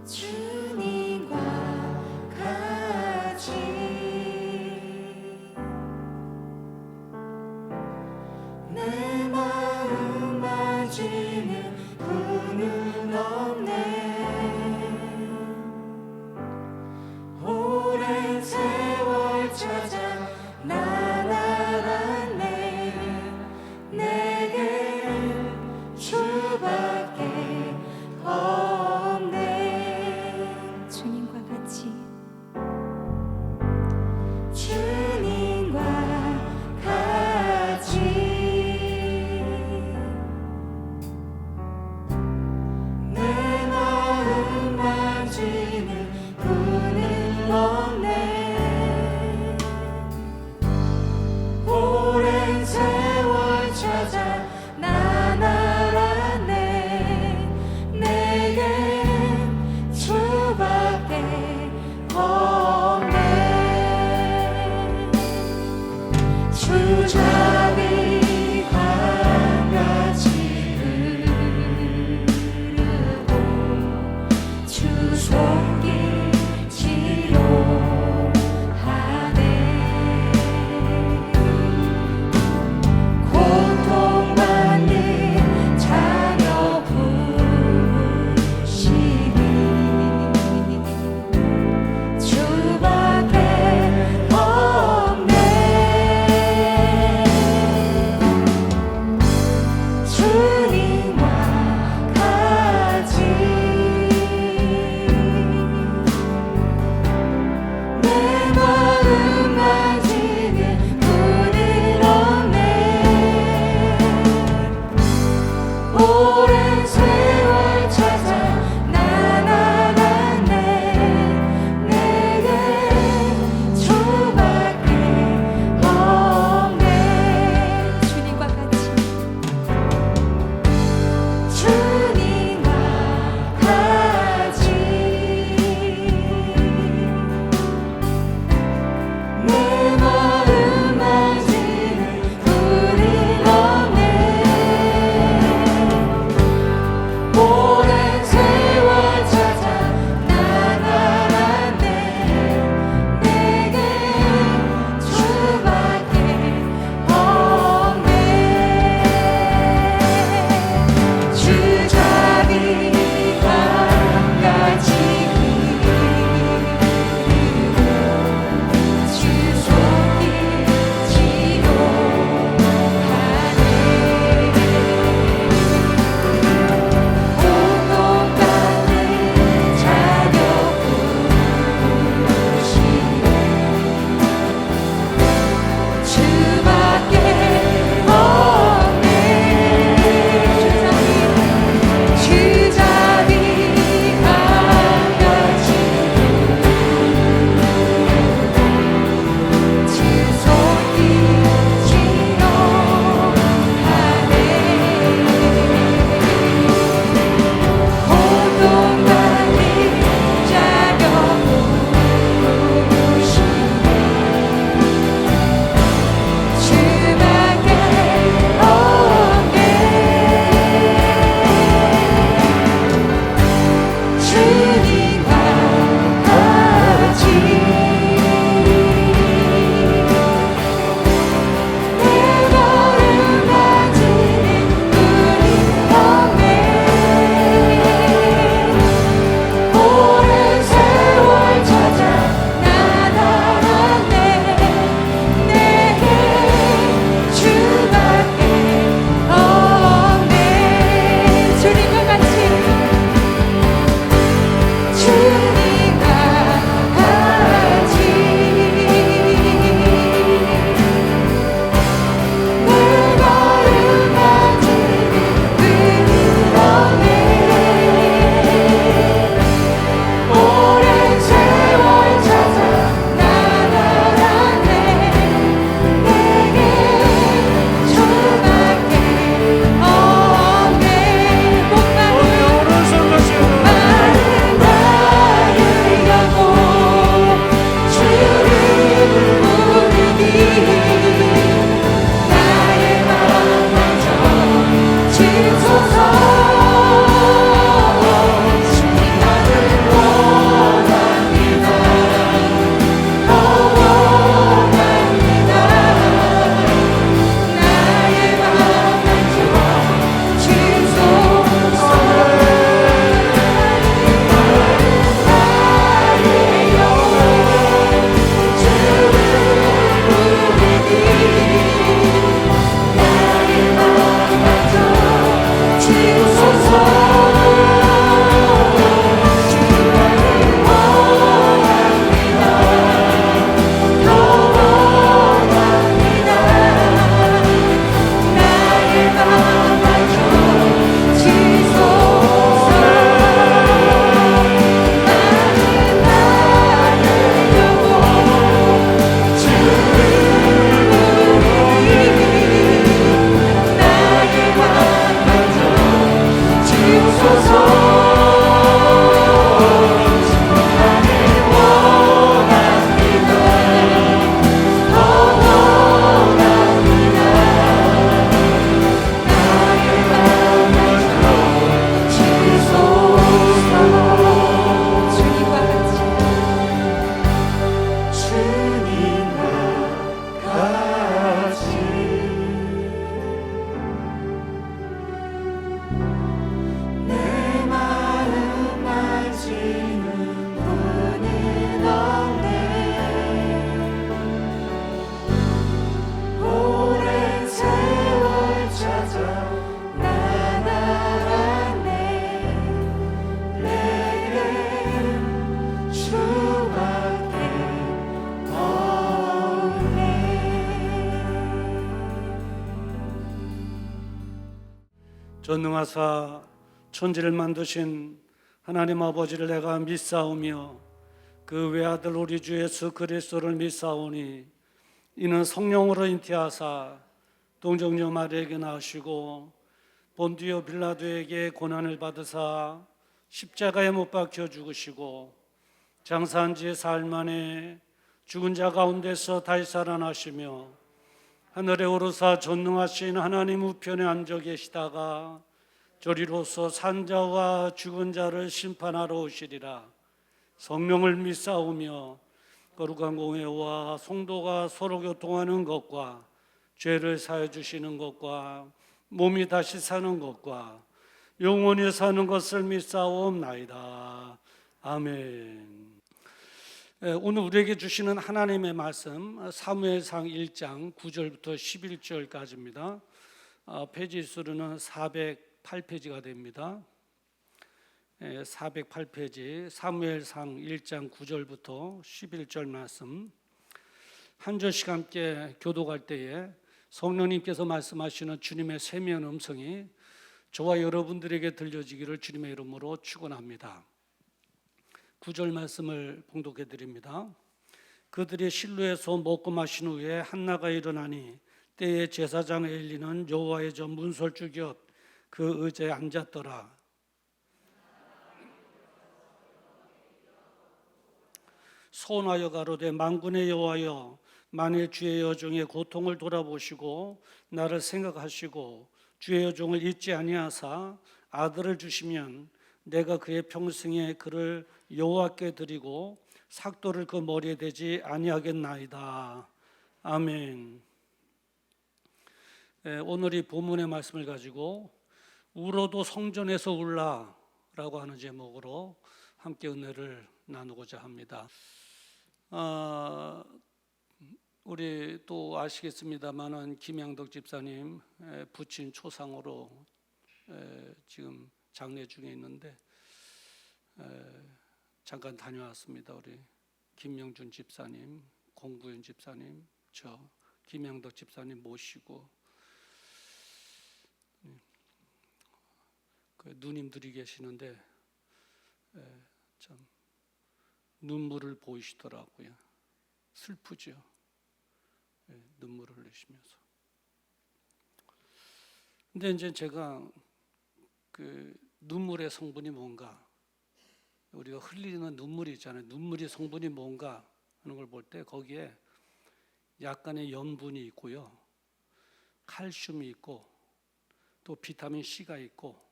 주님과 같이 내 마음 만지는 분은 없네. 오랜 세월 찾아 난 알았네. 내게 주밖에 없네. 주님과 같이 주님과 같이 내 마음 만지는 분은 없네. 오랜 세월 찾아 난 알았네. 내게 주밖에 없네. 주잡이 강같이 흐르고 주 손길 치료하네. 고통받는 자녀 부르시니 주밖에 없네. 전능하사 천지를 만드신 하나님 아버지를 내가 믿사오며 그 외아들 우리 주 예수 그리스도를 믿사오니 이는 성령으로 잉태하사 동정녀 마리아에게 나으시고 본디오 빌라도에게 고난을 받으사 십자가에 못 박혀 죽으시고 장사한 지 사흘 만에 죽은 자 가운데서 다시 살아나시며 하늘에 오르사 전능하신 하나님 우편에 앉아 계시다가 저리로서 산자와 죽은 자를 심판하러 오시리라. 성령을 믿사오며 거룩한 공회와 성도가 서로 교통하는 것과 죄를 사해 주시는 것과 몸이 다시 사는 것과 영원히 사는 것을 믿사옵나이다. 아멘. 오늘 우리에게 주시는 하나님의 말씀 사무엘상 1장 9절부터 11절까지입니다. 페이지 수로는 408페이지가 됩니다. 408페이지 사무엘상 1장 9절부터 11절 말씀 한 절씩 함께 교독할 때에 성령님께서 말씀하시는 주님의 세미한 음성이 저와 여러분들에게 들려지기를 주님의 이름으로 축원합니다. 9절 말씀을 봉독해 드립니다. 그들이 실로에서 먹고 마신 후에 한나가 일어나니 때에 제사장 엘리는 여호와의 전 문설주 곁 그 의자에 앉았더라. 소원하여 가로되 만군의 여호와여 만일 주의 여종의 고통을 돌아보시고 나를 생각하시고 주의 여종을 잊지 아니하사 아들을 주시면 내가 그의 평생에 그를 여호와께 드리고 삭도를 그 머리에 대지 아니하겠나이다. 아멘. 오늘 이 본문의 말씀을 가지고 울어도 성전에서 울라라고 하는 제목으로 함께 은혜를 나누고자 합니다. 우리 또 아시겠습니다만은 김양덕 집사님 부친 초상으로 지금 장례 중에 있는데 잠깐 다녀왔습니다. 우리 김명준 집사님, 공구윤 집사님, 저 김양덕 집사님 모시고 그 누님들이 계시는데 참 눈물을 보이시더라고요. 슬프죠. 눈물을 흘리시면서. 근데 이제 제가 그 눈물의 성분이 뭔가, 우리가 흘리는 눈물이 있잖아요. 눈물의 성분이 뭔가 하는 걸 볼 때 거기에 약간의 염분이 있고요, 칼슘이 있고 또 비타민 C가 있고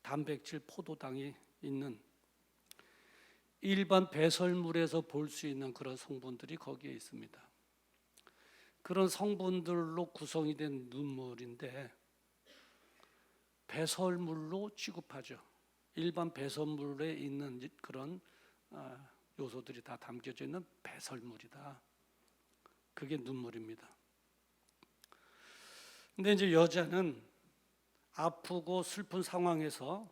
단백질, 포도당이 있는 일반 배설물에서 볼 수 있는 그런 성분들이 거기에 있습니다. 그런 성분들로 구성이 된 눈물인데 배설물로 취급하죠. 일반 배설물에 있는 그런 요소들이 다 담겨져 있는 배설물이다. 그게 눈물입니다. 근데 이제 여자는 아프고 슬픈 상황에서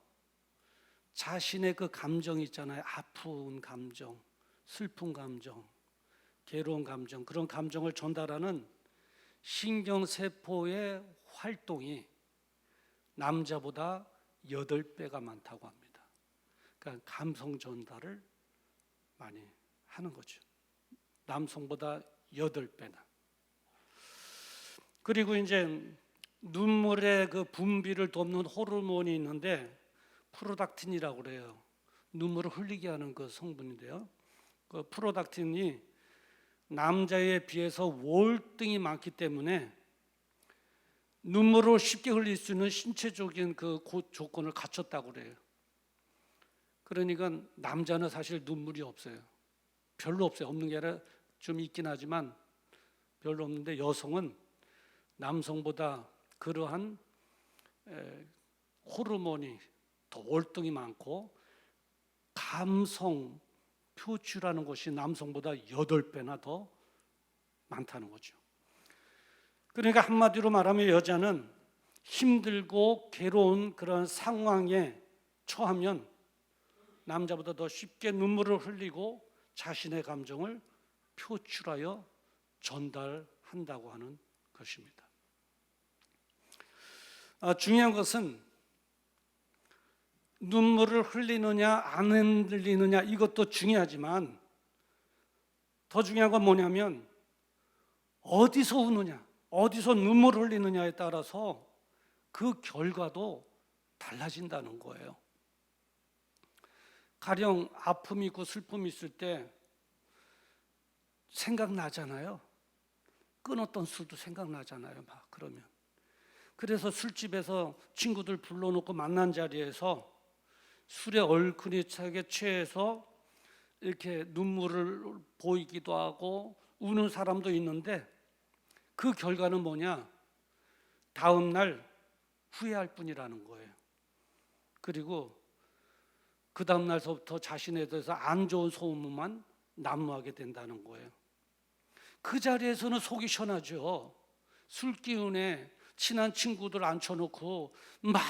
자신의 그 감정 있잖아요. 아픈 감정, 슬픈 감정, 괴로운 감정, 그런 감정을 전달하는 신경세포의 활동이 남자보다 8배가 많다고 합니다. 그러니까 감성 전달을 많이 하는 거죠. 남성보다 8배나. 그리고 이제 눈물의 그 분비를 돕는 호르몬이 있는데 프로닥틴이라고 그래요. 눈물을 흘리게 하는 그 성분인데요. 그 프로닥틴이 남자에 비해서 월등히 많기 때문에 눈물을 쉽게 흘릴 수 있는 신체적인 그 조건을 갖췄다고 그래요. 그러니까 남자는 사실 눈물이 없어요. 별로 없어요. 없는 게 아니라 좀 있긴 하지만 별로 없는데 여성은 남성보다 그러한 호르몬이 더 월등히 많고 감성 표출하는 것이 남성보다 8배나 더 많다는 거죠. 그러니까 한마디로 말하면 여자는 힘들고 괴로운 그런 상황에 처하면 남자보다 더 쉽게 눈물을 흘리고 자신의 감정을 표출하여 전달한다고 하는 것입니다. 중요한 것은 눈물을 흘리느냐 안 흘리느냐 이것도 중요하지만 더 중요한 건 뭐냐면 어디서 우느냐, 어디서 눈물을 흘리느냐에 따라서 그 결과도 달라진다는 거예요. 가령 아픔이 있고 슬픔이 있을 때 생각나잖아요. 끊었던 술도 생각나잖아요. 막 그러면. 그래서 술집에서 친구들 불러놓고 만난 자리에서 술에 얼큰이 차게 취해서 이렇게 눈물을 보이기도 하고 우는 사람도 있는데 그 결과는 뭐냐? 다음 날 후회할 뿐이라는 거예요. 그리고 그 다음 날서부터 자신에 대해서 안 좋은 소문만 난무하게 된다는 거예요. 그 자리에서는 속이 시원하죠. 술 기운에 친한 친구들 앉혀놓고 막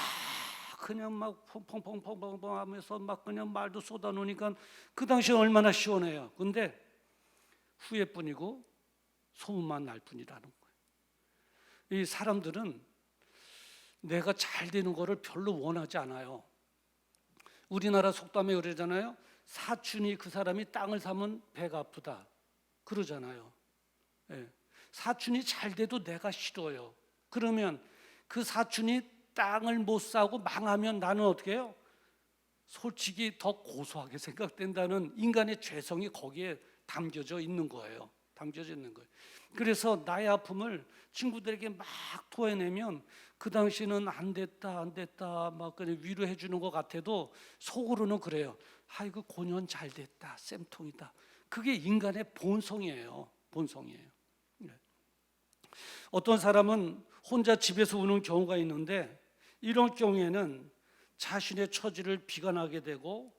그냥 막 펑펑펑펑펑 하면서 막 그냥 말도 쏟아놓으니까 그 당시에 얼마나 시원해요. 근데 후회뿐이고 소문만 날 뿐이라는 거예요. 이 사람들은 내가 잘 되는 거를 별로 원하지 않아요. 우리나라 속담에 그러잖아요. 사촌이 그 사람이 땅을 사면 배가 아프다 그러잖아요. 예. 사촌이 잘 돼도 내가 싫어요. 그러면 그 사촌이 땅을 못 사고 망하면 나는 어떻게 해요? 솔직히 더 고소하게 생각된다는 인간의 죄성이 거기에 담겨져 있는 거예요. 담겨져 있는 거예요. 그래서 나의 아픔을 친구들에게 막 토해내면 그 당시는 안 됐다 막 그냥 위로해 주는 것 같아도 속으로는 그래요. 아이고 고년 잘 됐다, 쌤통이다. 그게 인간의 본성이에요. 본성이에요. 어떤 사람은 혼자 집에서 우는 경우가 있는데 이런 경우에는 자신의 처지를 비관하게 되고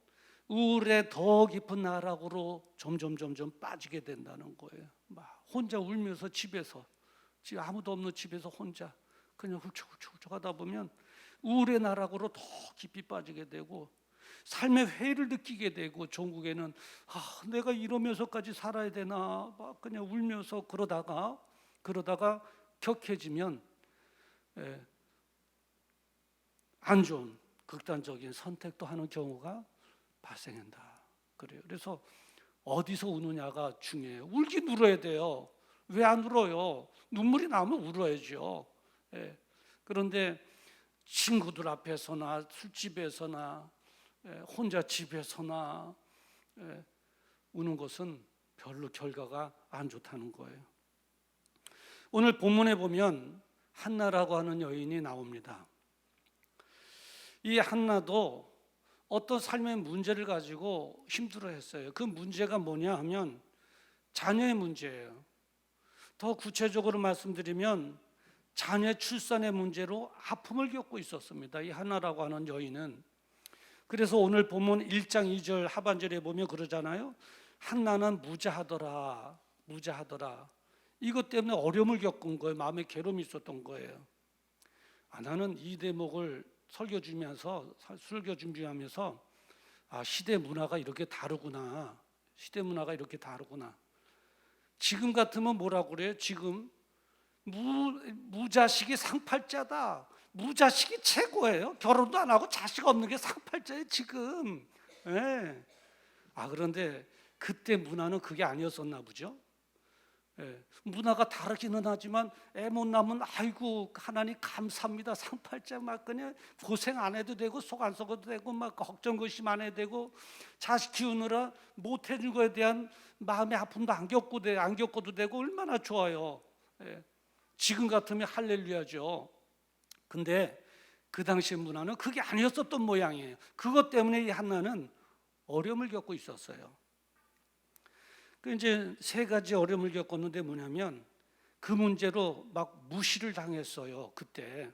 우울에 더 깊은 나락으로 점점 빠지게 된다는 거예요. 막 혼자 울면서 집에서 지금 아무도 없는 집에서 혼자 그냥 훌쩍훌쩍 하다 보면 우울의 나락으로 더 깊이 빠지게 되고 삶의 회의를 느끼게 되고 종국에는 내가 이러면서까지 살아야 되나 막 그냥 울면서 그러다가 격해지면 안 좋은 극단적인 선택도 하는 경우가 발생한다. 그래요. 그래서 어디서 우느냐가 중요해요. 울긴 울어야 돼요. 왜 안 울어요? 눈물이 나면 울어야죠. 그런데 친구들 앞에서나 술집에서나 혼자 집에서나 우는 것은 별로 결과가 안 좋다는 거예요. 오늘 본문에 보면 한나라고 하는 여인이 나옵니다. 이 한나도 어떤 삶의 문제를 가지고 힘들어했어요. 그 문제가 뭐냐 하면 자녀의 문제예요. 더 구체적으로 말씀드리면 자녀 출산의 문제로 아픔을 겪고 있었습니다. 이 한나라고 하는 여인은. 그래서 오늘 본문 1장 2절 하반절에 보면 그러잖아요. 한나는 무자하더라. 이것 때문에 어려움을 겪은 거예요. 마음에 괴로움이 있었던 거예요. 나는 이 대목을 설교 준비하면서 시대 문화가 이렇게 다르구나. 지금 같으면 뭐라고 그래요? 지금 무자식이 상팔자다. 무자식이 최고예요. 결혼도 안 하고 자식 없는 게 상팔자예요 지금. 그런데 그때 문화는 그게 아니었었나 보죠. 문화가 다르기는 하지만 애 못 낳으면 아이고 하나님 감사합니다. 상팔자 막 그냥 고생 안 해도 되고 속 안 썩어도 되고 막 걱정 고심 안 해도 되고 자식 키우느라 못 해준 거에 대한 마음의 아픔도 안 겪어도 되고 얼마나 좋아요. 지금 같으면 할렐루야죠. 근데 그 당시 문화는 그게 아니었었던 모양이에요. 그것 때문에 이 한나는 어려움을 겪고 있었어요. 이제 세 가지 어려움을 겪었는데 뭐냐면 그 문제로 막 무시를 당했어요. 그때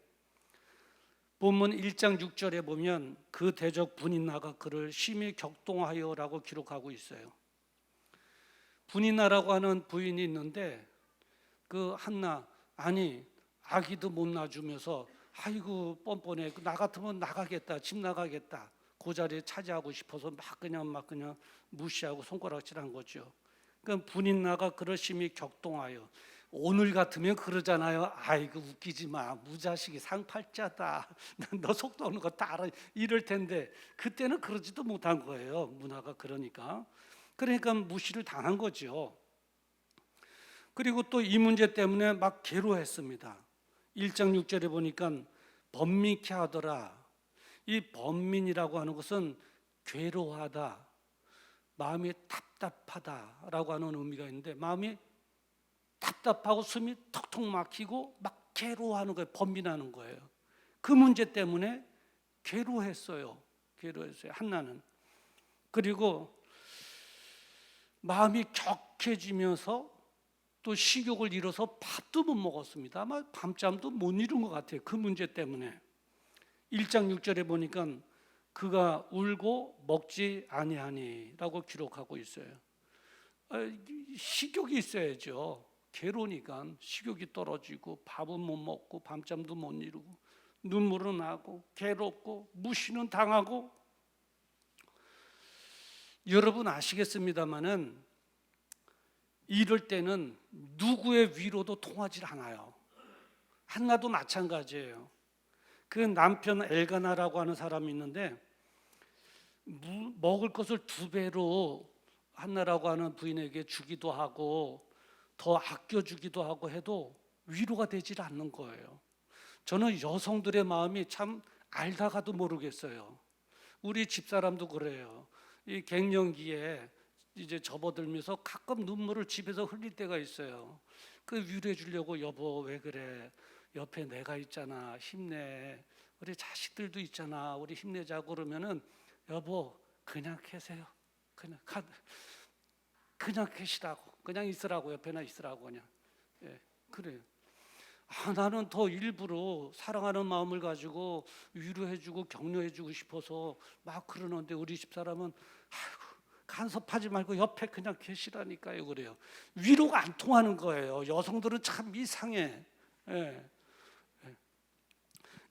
본문 1장 6절에 보면 그 대적 분인나가 그를 심히 격동하여라고 기록하고 있어요. 분인나라고 하는 부인이 있는데 그 한나 아기도 못 낳아주면서 아이고 뻔뻔해. 나 같으면 나가겠다. 집 나가겠다. 그 자리에 차지하고 싶어서 막 그냥 무시하고 손가락질한 거죠. 그러니까 분인나가 그러심이 격동하여 오늘 같으면 그러잖아요. 아이고 웃기지 마. 무자식이 상팔자다. 너 속도 없는 거 다 알아. 이럴 텐데 그때는 그러지도 못한 거예요. 문화가 그러니까 무시를 당한 거죠. 그리고 또 이 문제 때문에 막 괴로워했습니다. 1장 6절에 보니까 번민케 하더라. 이 번민이라고 하는 것은 괴로워하다, 마음이 답답하다라고 하는 의미가 있는데, 마음이 답답하고 숨이 턱턱 막히고 막 괴로워하는 거예요. 번민하는 거예요. 그 문제 때문에 괴로워했어요. 한나는. 그리고 마음이 격해지면서 또 식욕을 잃어서 밥도 못 먹었습니다. 아마 밤잠도 못 이룬 것 같아요. 그 문제 때문에. 1장 6절에 보니까 그가 울고 먹지 아니하니라고 기록하고 있어요. 식욕이 있어야죠. 괴로우니까 식욕이 떨어지고 밥은 못 먹고 밤잠도 못 이루고 눈물은 나고 괴롭고 무시는 당하고. 여러분 아시겠습니다마는 이럴 때는 누구의 위로도 통하지 않아요. 한나도 마찬가지예요. 그 남편 엘가나라고 하는 사람이 있는데 먹을 것을 2배로 한나라고 하는 부인에게 주기도 하고 더 아껴주기도 하고 해도 위로가 되질 않는 거예요. 저는 여성들의 마음이 참 알다가도 모르겠어요. 우리 집사람도 그래요. 이 갱년기에 이제 접어들면서 가끔 눈물을 집에서 흘릴 때가 있어요. 그 위로해 주려고 여보 왜 그래? 옆에 내가 있잖아. 힘내. 우리 자식들도 있잖아. 우리 힘내자고 그러면은 여보 그냥 계세요. 그냥 계시라고. 그냥 있으라고. 옆에나 있으라고 그냥. 예, 그래요. 나는 더 일부러 사랑하는 마음을 가지고 위로해주고 격려해주고 싶어서 막 그러는데 우리 집사람은 아이고 간섭하지 말고 옆에 그냥 계시라니까요. 그래요. 위로가 안 통하는 거예요. 여성들은 참 이상해. 예.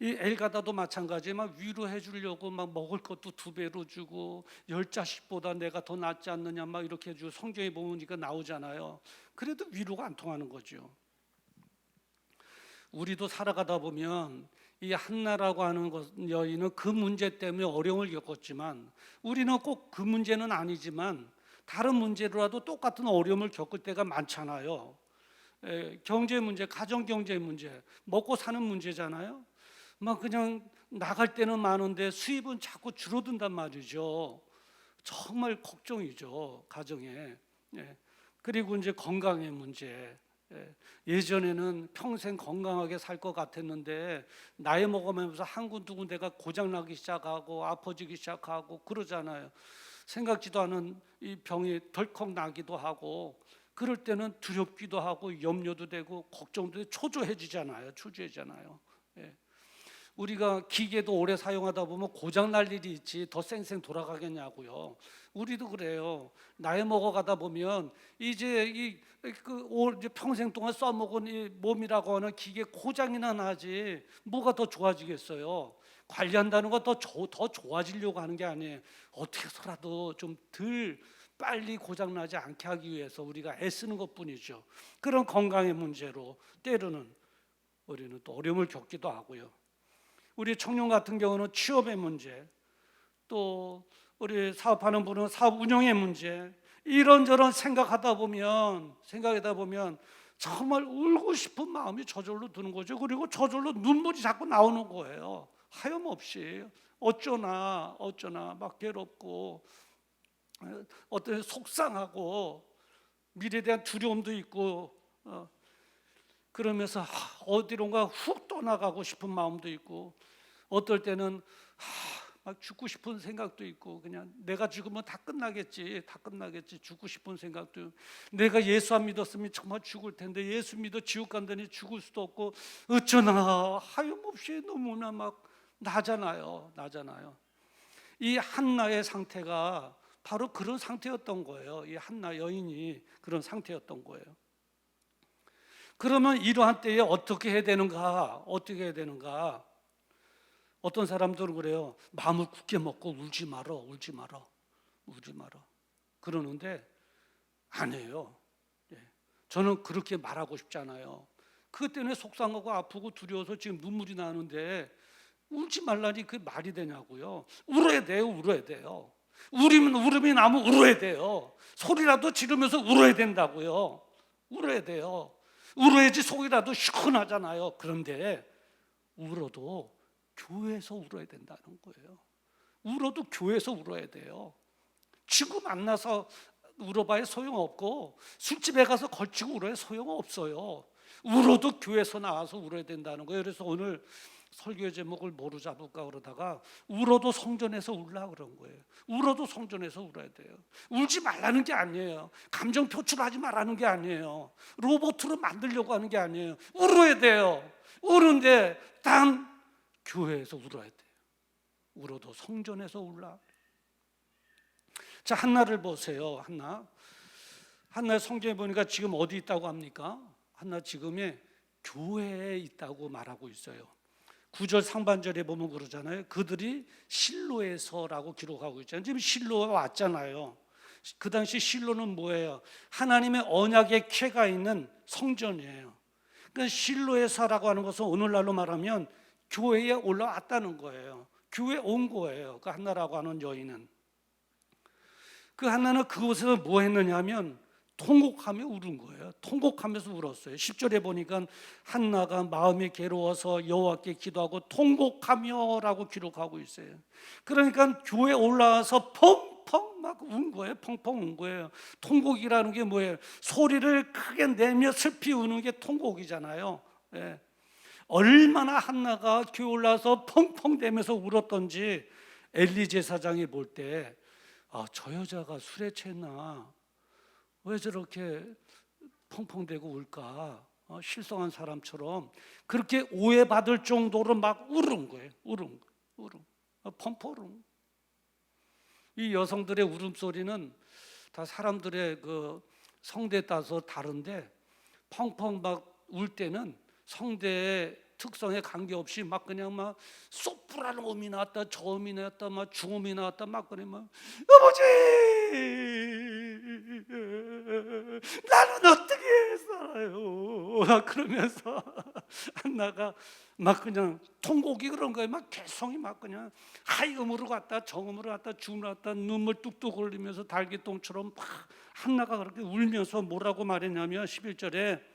이 엘가다도 마찬가지에 막 위로해 주려고 막 먹을 것도 2배로 주고 10자식보다 내가 더 낫지 않느냐 막 이렇게 해주고 성경에 보니까 나오잖아요. 그래도 위로가 안 통하는 거죠. 우리도 살아가다 보면 이 한나라고 하는 여인은 그 문제 때문에 어려움을 겪었지만 우리는 꼭 그 문제는 아니지만 다른 문제로라도 똑같은 어려움을 겪을 때가 많잖아요. 경제 문제, 가정 경제 문제, 먹고 사는 문제잖아요. 막 그냥 나갈 때는 많은데 수입은 자꾸 줄어든단 말이죠. 정말 걱정이죠, 가정에. 그리고 이제 건강의 문제. 예전에는 평생 건강하게 살 것 같았는데 나이 먹으면서 한 군데 군데가 고장나기 시작하고 아파지기 시작하고 그러잖아요. 생각지도 않은 이 병이 덜컥 나기도 하고 그럴 때는 두렵기도 하고 염려도 되고 걱정도 되고 초조해지잖아요. 우리가 기계도 오래 사용하다 보면 고장 날 일이 있지 더 쌩쌩 돌아가겠냐고요. 우리도 그래요. 나이 먹어가다 보면 이제 이제 평생 동안 써먹은 이 몸이라고 하는 기계 고장이나 나지 뭐가 더 좋아지겠어요. 관리한다는 건 더 좋아지려고 하는 게 아니에요. 어떻게 해서라도 좀 덜 빨리 고장 나지 않게 하기 위해서 우리가 애쓰는 것뿐이죠. 그런 건강의 문제로 때로는 우리는 또 어려움을 겪기도 하고요. 우리 청년 같은 경우는 취업의 문제, 또 우리 사업하는 분은 사업 운영의 문제, 이런저런 생각하다 보면 정말 울고 싶은 마음이 저절로 드는 거죠. 그리고 저절로 눈물이 자꾸 나오는 거예요. 하염없이 어쩌나 막 괴롭고 어떤 속상하고 미래에 대한 두려움도 있고 그러면서 어디론가 훅 떠나가고 싶은 마음도 있고 어떨 때는 막 죽고 싶은 생각도 있고 그냥 내가 죽으면 다 끝나겠지 죽고 싶은 생각도 있고 내가 예수 안 믿었으면 정말 죽을 텐데 예수 믿어 지옥 간다니 죽을 수도 없고 어쩌나 하염없이 너무나 막 나잖아요. 이 한나의 상태가 바로 그런 상태였던 거예요. 이 한나 여인이 그런 상태였던 거예요. 그러면 이러한 때에 어떻게 해야 되는가? 어떤 사람들은 그래요. 마음을 굳게 먹고 울지 마라. 그러는데 안 해요. 저는 그렇게 말하고 싶잖아요. 그것 때문에 속상하고 아프고 두려워서 지금 눈물이 나는데 울지 말라니 그게 말이 되냐고요. 울어야 돼요. 울어야 돼요. 울음이 나면 울어야 돼요. 소리라도 지르면서 울어야 된다고요. 울어야 돼요. 울어야지 속이라도 시원하잖아요. 그런데 울어도 교회에서 울어야 된다는 거예요. 울어도 교회에서 울어야 돼요. 친구 만나서 울어봐야 소용없고 술집에 가서 걸치고 울어야 소용없어요. 울어도 교회에서 나와서 울어야 된다는 거예요. 그래서 오늘 설교 제목을 뭐로 잡을까 그러다가 울어도 성전에서 울라 그런 거예요. 울어도 성전에서 울어야 돼요. 울지 말라는 게 아니에요. 감정 표출하지 말라는 게 아니에요. 로봇으로 만들려고 하는 게 아니에요. 울어야 돼요. 우는데 단 교회에서 울어야 돼요. 울어도 성전에서 울라. 자, 한나를 보세요. 한나 성경에 보니까 지금 어디 있다고 합니까? 한나 지금의 교회에 있다고 말하고 있어요. 9절 상반절에 보면 그러잖아요. 그들이 실로에서라고 기록하고 있잖아요. 지금 실로가 왔잖아요. 그 당시 실로는 뭐예요? 하나님의 언약의 궤가 있는 성전이에요. 그러니까 실로에서라고 하는 것은 오늘날로 말하면 교회에 올라왔다는 거예요. 교회에 온 거예요. 그 한나라고 하는 여인은. 그 한나는 그곳에서 뭐 했느냐 하면 통곡하며 울은 거예요. 통곡하면서 울었어요. 10절에 보니까 한나가 마음이 괴로워서 여호와께 기도하고 통곡하며라고 기록하고 있어요. 그러니까 교회에 올라와서 펑펑 막 운 거예요. 펑펑 운 거예요. 통곡이라는 게 뭐예요? 소리를 크게 내며 슬피 우는 게 통곡이잖아요. 예. 얼마나 한나가 교회 올라와서 펑펑 대면서 울었던지 엘리 제사장이 볼 때 저 여자가 술에 취했나? 왜 저렇게 펑펑대고 울까? 실성한 사람처럼 그렇게 오해받을 정도로 막 울은 거예요. 울음, 펑펑. 이 여성들의 울음소리는 다 사람들의 그 성대에 따라서 다른데 펑펑 막 울 때는 성대의 특성에 관계없이 막 그냥 막 소프라노 음이 나왔다, 저음이 나왔다, 막 중음이 나왔다, 막 그래 막 아버지 나는 어떻게 살아요? 그러면서 한나가 막 그냥 통곡이 그런 거예요. 막 개성이 막 그냥 하이음으로 갔다 정음으로 갔다 중음으로 갔다 눈물 뚝뚝 흘리면서 달기똥처럼 막 한나가 그렇게 울면서 뭐라고 말했냐면 11절에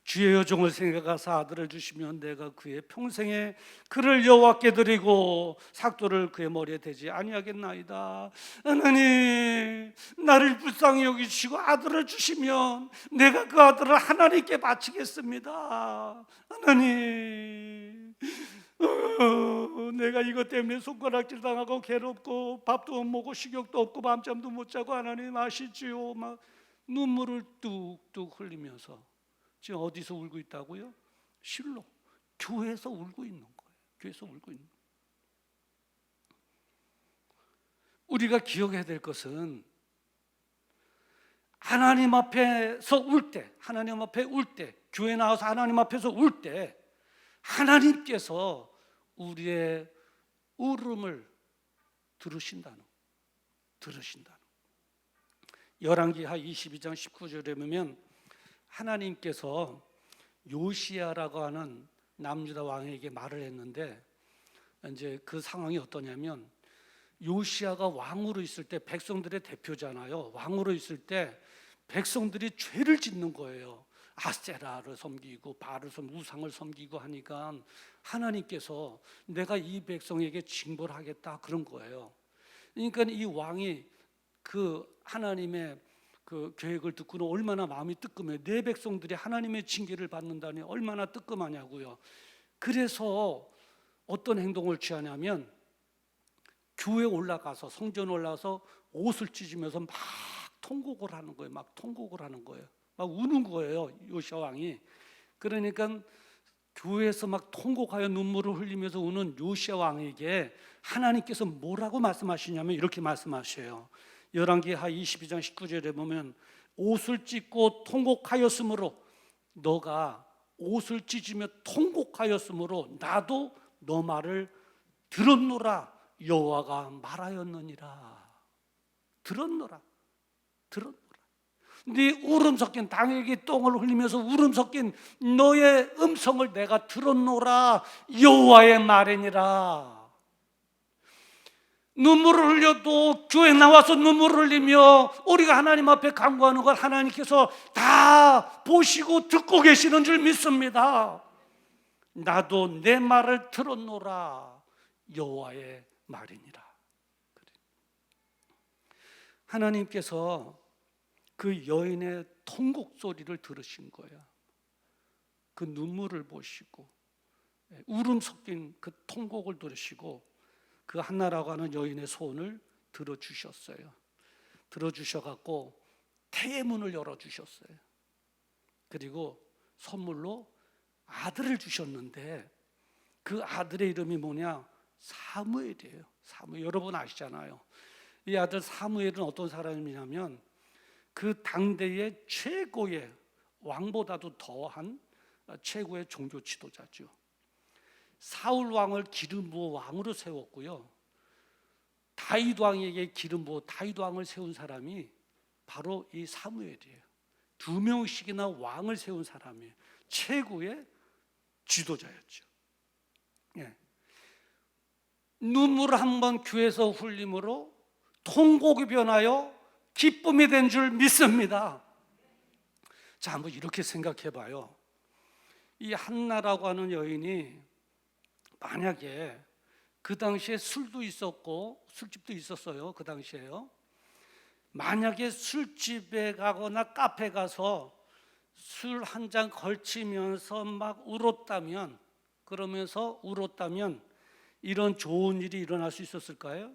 주의 여종을 생각하사 아들을 주시면 내가 그의 평생에 그를 여호와께 드리고 삭도를 그의 머리에 대지 아니하겠나이다. 하나님 나를 불쌍히 여기시고 아들을 주시면 내가 그 아들을 하나님께 바치겠습니다. 하나님 내가 이것 때문에 손가락질 당하고 괴롭고 밥도 못 먹고 식욕도 없고 밤잠도 못 자고 하나님 아시지요. 막 눈물을 뚝뚝 흘리면서 지금 어디서 울고 있다고요? 실로 교회에서 울고 있는 거예요. 교회에서 울고 있는 거예요. 우리가 기억해야 될 것은 하나님 앞에서 울 때, 하나님 앞에 울 때, 교회 나와서 하나님 앞에서 울 때 하나님께서 우리의 울음을 들으신다는. 열왕기하 22장 19절에 보면 하나님께서 요시야라고 하는 남유다 왕에게 말을 했는데 이제 그 상황이 어떠냐면 요시야가 왕으로 있을 때 백성들의 대표잖아요. 왕으로 있을 때 백성들이 죄를 짓는 거예요. 아세라를 섬기고 바알을 섬기고 우상을 섬기고 하니까 하나님께서 내가 이 백성에게 징벌을 하겠다 그런 거예요. 그러니까 이 왕이 그 하나님의 그 계획을 듣고는 얼마나 마음이 뜨끔해요. 내 백성들이 하나님의 징계를 받는다니 얼마나 뜨끔하냐고요. 그래서 어떤 행동을 취하냐면 교회에 올라가서 성전에 올라가서 옷을 찢으면서 막 통곡을 하는 거예요. 막 통곡을 하는 거예요. 막 우는 거예요. 요시야 왕이. 그러니까 교회에서 막 통곡하여 눈물을 흘리면서 우는 요시야 왕에게 하나님께서 뭐라고 말씀하시냐면 이렇게 말씀하셔요. 열왕기하 22장 19절에 보면 옷을 찢고 통곡하였으므로 너가 옷을 찢으며 통곡하였으므로 나도 너 말을 들었노라 여호와가 말하였느니라. 들었노라. 네 울음 섞인 당에게 똥을 흘리면서 울음 섞인 너의 음성을 내가 들었노라. 여호와의 말이니라. 눈물을 흘려도 교회 나와서 눈물을 흘리며 우리가 하나님 앞에 간구하는 걸 하나님께서 다 보시고 듣고 계시는 줄 믿습니다. 나도 내 말을 들었노라. 여호와의 말이니라. 하나님께서 그 여인의 통곡 소리를 들으신 거야. 그 눈물을 보시고 울음 섞인 그 통곡을 들으시고 그 한나라고 하는 여인의 소원을 들어주셨어요. 들어주셔갖고 태의 문을 열어주셨어요. 그리고 선물로 아들을 주셨는데 그 아들의 이름이 뭐냐? 사무엘이에요. 사무엘, 여러분 아시잖아요. 이 아들 사무엘은 어떤 사람이냐면 그 당대의 최고의 왕보다도 더한 최고의 종교 지도자죠. 사울 왕을 기름 부어 왕으로 세웠고요. 다윗 왕에게 기름 부어 다윗 왕을 세운 사람이 바로 이 사무엘이에요. 2명씩이나 왕을 세운 사람이에요. 최고의 지도자였죠. 예. 눈물 한 번 귀에서 흘림으로 통곡이 변하여 기쁨이 된 줄 믿습니다. 자, 한번 이렇게 생각해 봐요. 이 한나라고 하는 여인이 만약에 그 당시에 술도 있었고 술집도 있었어요. 그 당시에요. 만약에 술집에 가거나 카페 가서 술 한 잔 걸치면서 막 울었다면, 그러면서 울었다면 이런 좋은 일이 일어날 수 있었을까요?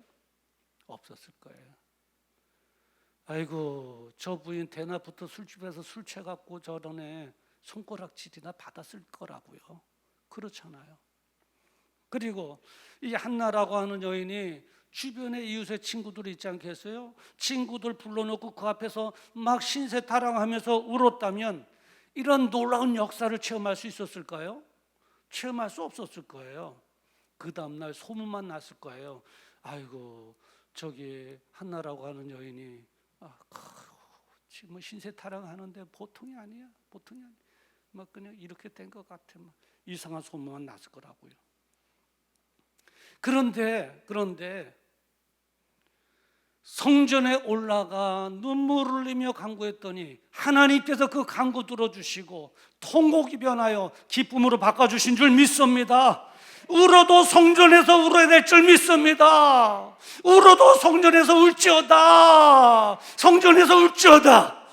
없었을 거예요. 아이고, 저 부인 대낮부터 술집에서 술 취해갖고 저런에 손가락질이나 받았을 거라고요. 그렇잖아요. 그리고 이 한나라고 하는 여인이 주변에 이웃의 친구들이 있지 않겠어요? 친구들 불러놓고 그 앞에서 막 신세타랑하면서 울었다면 이런 놀라운 역사를 체험할 수 있었을까요? 체험할 수 없었을 거예요. 그 다음날 소문만 났을 거예요. 아이고, 저기 한나라고 하는 여인이 지금 신세타랑하는데 보통이 아니야. 보통이 아니야. 막 그냥 이렇게 된 것 같아. 막 이상한 소문만 났을 거라고요. 그런데 성전에 올라가 눈물을 흘리며 간구했더니 하나님께서 그 간구 들어주시고 통곡이 변하여 기쁨으로 바꿔주신 줄 믿습니다. 울어도 성전에서 울어야 될 줄 믿습니다. 울어도 성전에서 울지어다. 성전에서 울지어다.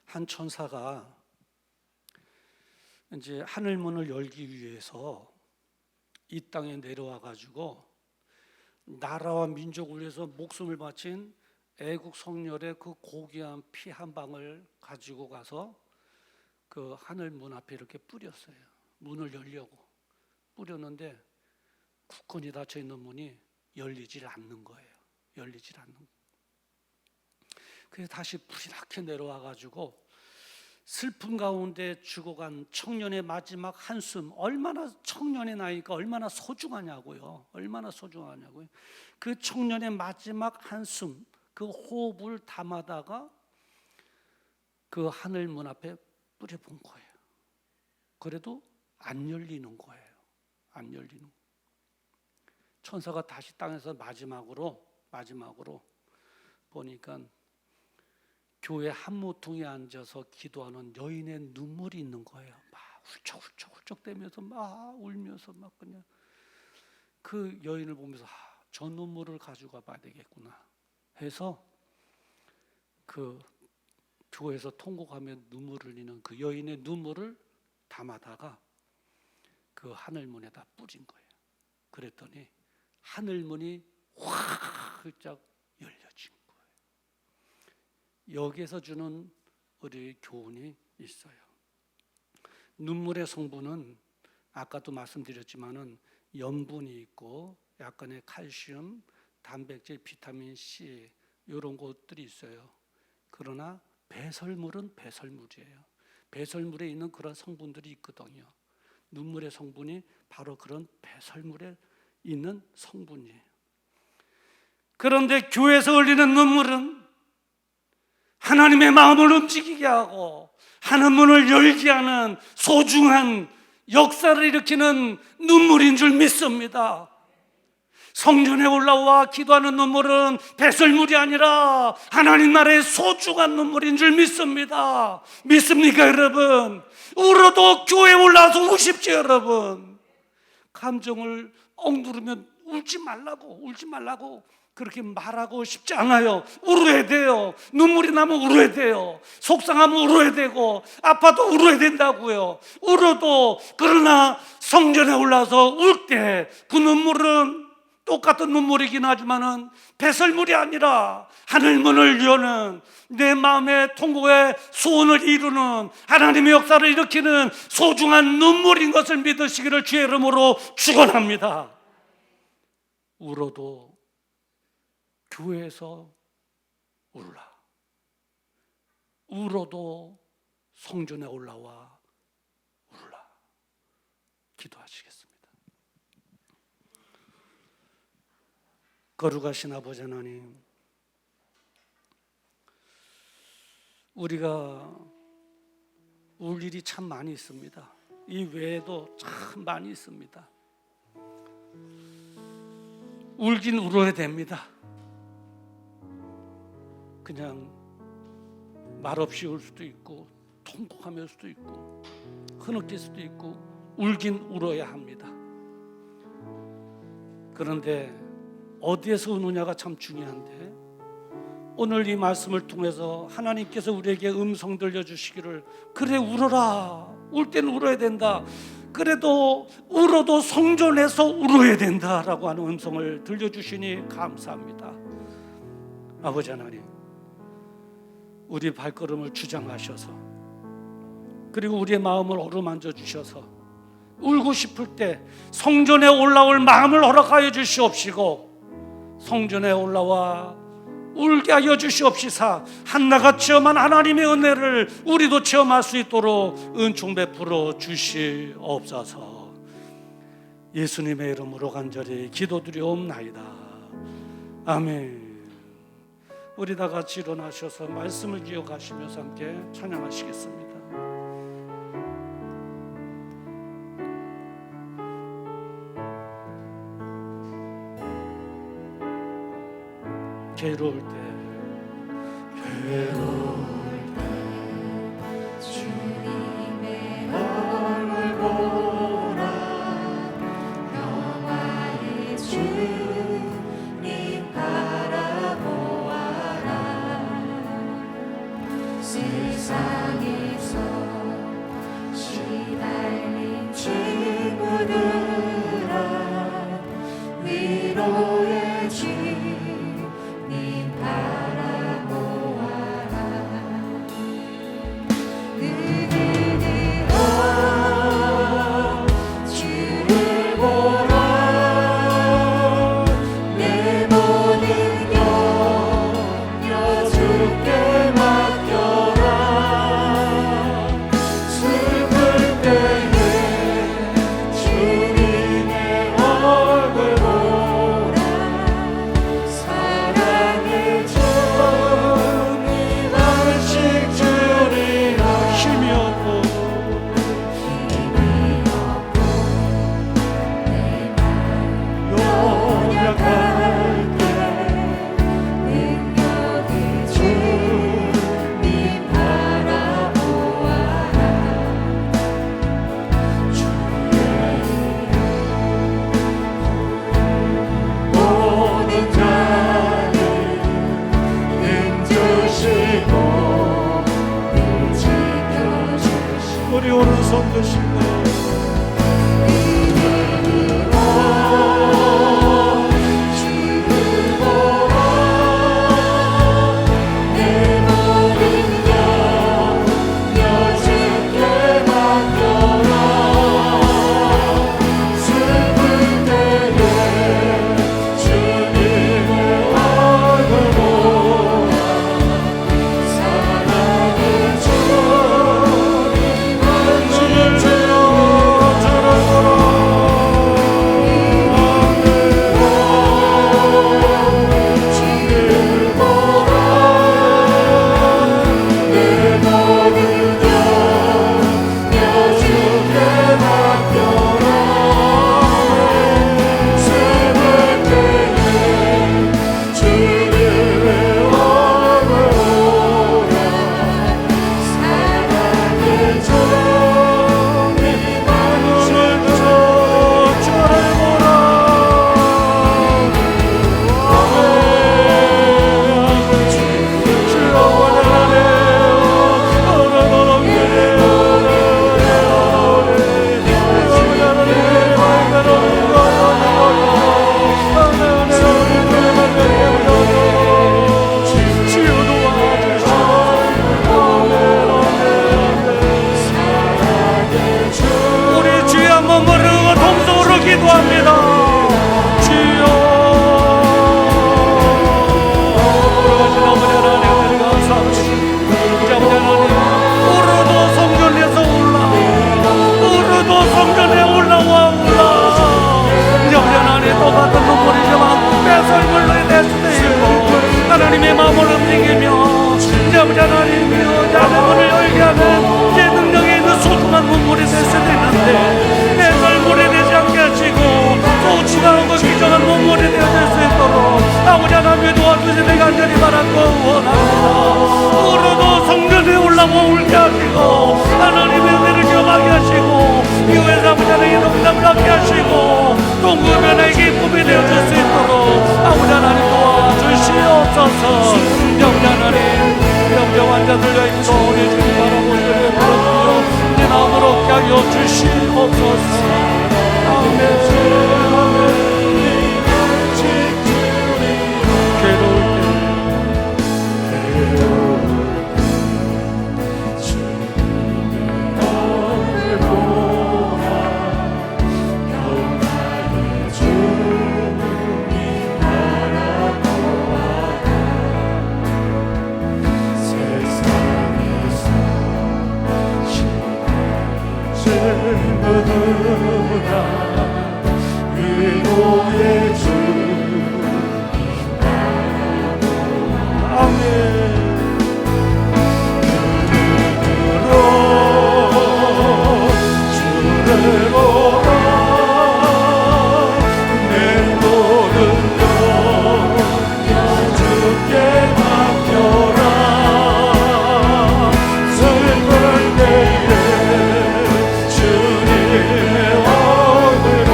한 천사가 이제 하늘문을 열기 위해서 이 땅에 내려와 가지고 나라와 민족을 위해서 목숨을 바친 애국 성렬의 그 고귀한 피 한 방울 가지고 가서 그 하늘문 앞에 이렇게 뿌렸어요. 문을 열려고 뿌렸는데 굳건히 닫혀 있는 문이 열리질 않는 거예요. 열리질 않는 거예요. 그래서 다시 불이 나게 내려와 가지고 슬픔 가운데 죽어간 청년의 마지막 한숨, 얼마나 청년의 나이가 얼마나 소중하냐고요. 얼마나 소중하냐고요. 그 청년의 마지막 한숨, 그 호흡을 담아다가 그 하늘 문 앞에 뿌려본 거예요. 그래도 안 열리는 거예요. 안 열리는. 천사가 다시 땅에서 마지막으로 보니까 교회 한 모퉁이에 앉아서 기도하는 여인의 눈물이 있는 거예요. 막 훌쩍훌쩍대면서 막 울면서 막 그냥 그 여인을 보면서 저 눈물을 가지고 가봐야 되겠구나 해서 그 교회에서 통곡하며 눈물을 흘리는 그 여인의 눈물을 담아다가 그 하늘문에다 뿌린 거예요. 그랬더니 하늘문이 확 훌쩍 열려진 거예요. 여기에서 주는 우리 교훈이 있어요. 눈물의 성분은 아까도 말씀드렸지만은 염분이 있고 약간의 칼슘, 단백질, 비타민 C 이런 것들이 있어요. 그러나 배설물은 배설물이에요. 배설물에 있는 그런 성분들이 있거든요. 눈물의 성분이 바로 그런 배설물에 있는 성분이에요. 그런데 교회에서 흘리는 눈물은 하나님의 마음을 움직이게 하고 하늘 문을 열게 하는 소중한 역사를 일으키는 눈물인 줄 믿습니다. 성전에 올라와 기도하는 눈물은 배설물이 아니라 하나님 나라의 소중한 눈물인 줄 믿습니다. 믿습니까 여러분? 울어도 교회에 올라와서 우십시오 여러분. 감정을 억누르면 울지 말라고 그렇게 말하고 싶지 않아요. 울어야 돼요. 눈물이 나면 울어야 돼요. 속상하면 울어야 되고 아파도 울어야 된다고요. 울어도, 그러나 성전에 올라서 울 때 그 눈물은 똑같은 눈물이긴 하지만은 배설물이 아니라 하늘문을 여는, 내 마음의 통곡의 소원을 이루는, 하나님의 역사를 일으키는 소중한 눈물인 것을 믿으시기를 주의 이름으로 축원합니다. 울어도 교회에서 울라. 울어도 성전에 올라와 울라. 기도하시겠습니다. 거룩하신 아버지 하나님, 우리가 울 일이 참 많이 있습니다. 이 외에도 참 많이 있습니다. 울긴 울어야 됩니다. 그냥 말없이 울 수도 있고 통곡하며 수도 있고 흐느낄 수도 있고 울긴 울어야 합니다. 그런데 어디에서 우느냐가 참 중요한데, 오늘 이 말씀을 통해서 하나님께서 우리에게 음성 들려주시기를, 그래 울어라, 울 때는 울어야 된다, 그래도 울어도 성전에서 울어야 된다라고 하는 음성을 들려주시니 감사합니다. 아버지 하나님, 우리 발걸음을 주장하셔서, 그리고 우리의 마음을 어루만져 주셔서 울고 싶을 때 성전에 올라올 마음을 허락하여 주시옵시고, 성전에 올라와 울게 하여 주시옵시사 한나가 체험한 하나님의 은혜를 우리도 체험할 수 있도록 은총 베풀어 주시옵소서. 예수님의 이름으로 간절히 기도드리옵나이다. 아멘. 우리 다 같이 일어나셔서 말씀을 기억하시면서 함께 찬양하시겠습니다. 괴로울 때 주님의 얼굴 보라, 영화의 주님 바라보아라. 세상에서 시달린 친구들아, 위로의 주님 우리 오른손 드시고 눈물로 동성으로 기도합니다. 주여 그러신 아버지 하나님 감사합니다. 아버지 하나님 오늘도 성전에서 오늘도 성전에 올라와 아버지 하나님 똑같은 눈물이지만 뺏을물로 냈으며 하나님의 마음을 움직이며 아버지 하나님이여 자녀문을 열게 하는 제 능력에 있는 소중한 눈물이 될 수도 있는데 내 얼굴에 되지 않게 하시고 소중하고 귀중한 눈물이 되어질 수 있도록 아버지 하나님의 도와주시는 간절히 바라고 원합니다. 오늘도 성전에 올라와 울게 하시고 하나님의 은혜를 경험하게 하시고 이후에 아버지 하나님의 농담을 하게 하시고 동구변의 기쁨이 되어질 수 있도록 아버지 하나님 도와주시옵소서. 아버지 하나님 병 환자들 여인도 우리 주님 바라보시며 불러주여 내 마음을 얻게 하여 주시옵소서. 아멘. 의로의 주님 아멘. 주를 보라 내 모든 것 주께 맡겨라. 슬플 때에 주님의 얼굴로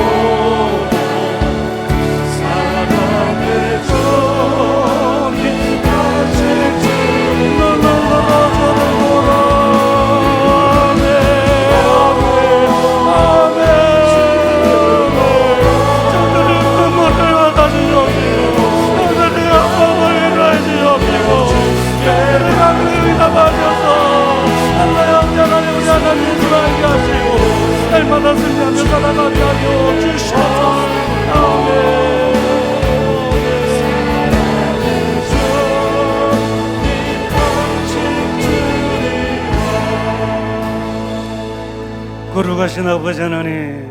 사랑의 정이 다시 주는 나라를 보라. 날마다 승리하며 살아가게 하여 주시옵소서. 아멘. 거룩하신 아버지 하나님,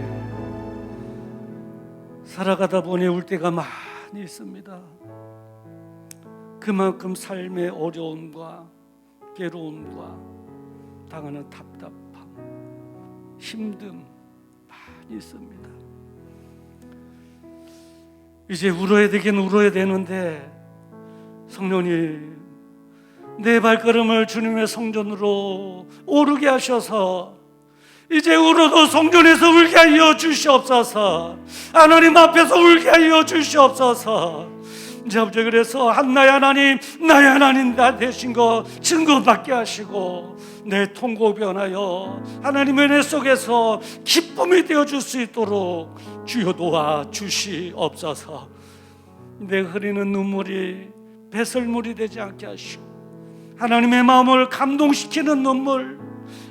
살아가다 보니 울 때가 많이 있습니다. 그만큼 삶의 어려움과 괴로움과 당하는 답답함, 힘듦 많이 있습니다. 이제 울어야 되긴 울어야 되는데 성령님 내 발걸음을 주님의 성전으로 오르게 하셔서 이제 울어도 성전에서 울게 하여 주시옵소서. 하나님 앞에서 울게 하여 주시옵소서. 이제 아버지 그래서 나의 하나님 나의 하나님 나 되신 거 증거받게 하시고 내 통곡 변하여 하나님의 은혜 속에서 기쁨이 되어줄 수 있도록 주여 도와 주시옵소서. 내 흐리는 눈물이 배설물이 되지 않게 하시고 하나님의 마음을 감동시키는 눈물,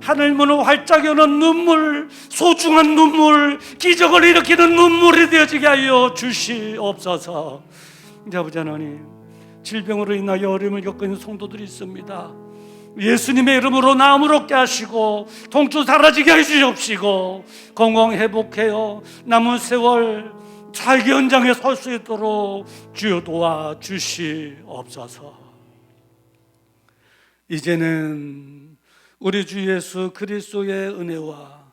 하늘 문을 활짝 여는 눈물, 소중한 눈물, 기적을 일으키는 눈물이 되어지게 하여 주시옵소서. 이제 아버지 하나님 질병으로 인하여 어려움을 겪고 있는 성도들이 있습니다. 예수님의 이름으로 나음을 얻게 하시고 통증 사라지게 해주시옵시고 건강 회복해요 남은 세월 살기 현장에 설 수 있도록 주여 도와 주시옵소서. 이제는 우리 주 예수 그리스도의 은혜와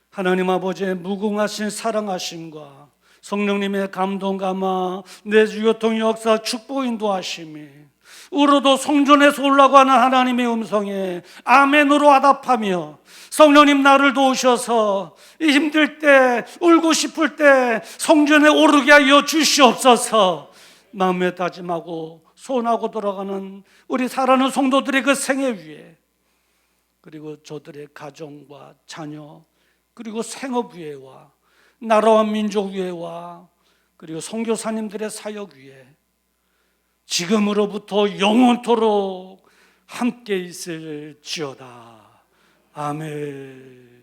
하나님 아버지의 무궁하신 사랑하심과 성령님의 감동 감화 내주교통 역사 축복 인도하심이 울어도 성전에서 올라가는 하나님의 음성에 아멘으로 화답하며 성령님 나를 도우셔서 힘들 때 울고 싶을 때 성전에 오르게 하여 주시옵소서. 마음에 다짐하고 소원하고 돌아가는 우리 사랑하는 성도들의 그 생애 위에 그리고 저들의 가정과 자녀 그리고 생업 위에와 나라와 민족 위에와 그리고 선교사님들의 사역 위에 지금으로부터 영원토록 함께 있을지어다. 아멘.